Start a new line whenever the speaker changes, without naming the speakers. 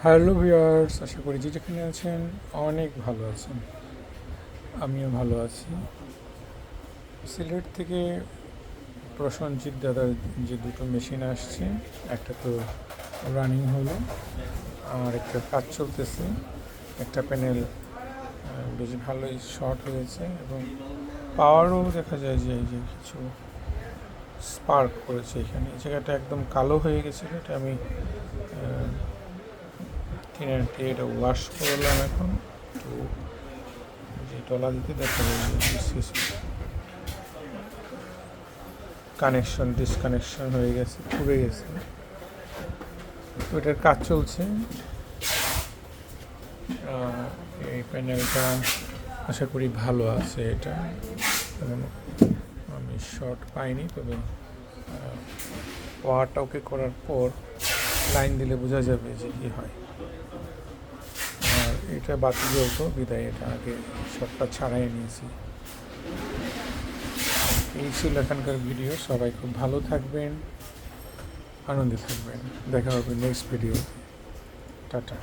Hello viewers, আশা করি যে যেখানে আছেন অনেক ভালো আছেন। আমিও ভালো আছি। সিলেট থেকে প্রসেনজিৎ দাদার যে দুটো মেশিন আসছে, একটা তো রানিং হলো আর একটা কাজ চলতেছে। একটা প্যানেল বেশ ভালোই শর্ট হয়েছে এবং পাওয়ারও দেখা যায় যে এই যে কিছু স্পার্ক করেছে। এখানে এই জায়গাটা একদম কালো হয়ে গেছিলো, এটা আমি কিনার দিয়ে এটা ওয়াশ করলাম। এখন তো যে টলা দিতে দেখা যায় কানেকশন ডিসকানেকশন হয়ে গেছে, পুড়ে গেছে। তো এটার কাজ চলছে। এই প্যানেলটা আশা করি ভালো আছে। এটা এবং আমি শর্ট পাইনি, তবে ওয়ারটা ওকে করার পর লাইন দিলে বোঝা যাবে যে কী হয়। আর এটা বাতি জ্বলতো বিদায় এটা আগে শর্টটা ছাড়াই নিয়েছি। এই ছিল এখানকার ভিডিও। সবাই খুব ভালো থাকবেন, আনন্দে থাকবেন। দেখা হবে নেক্সট ভিডিও। টাটা।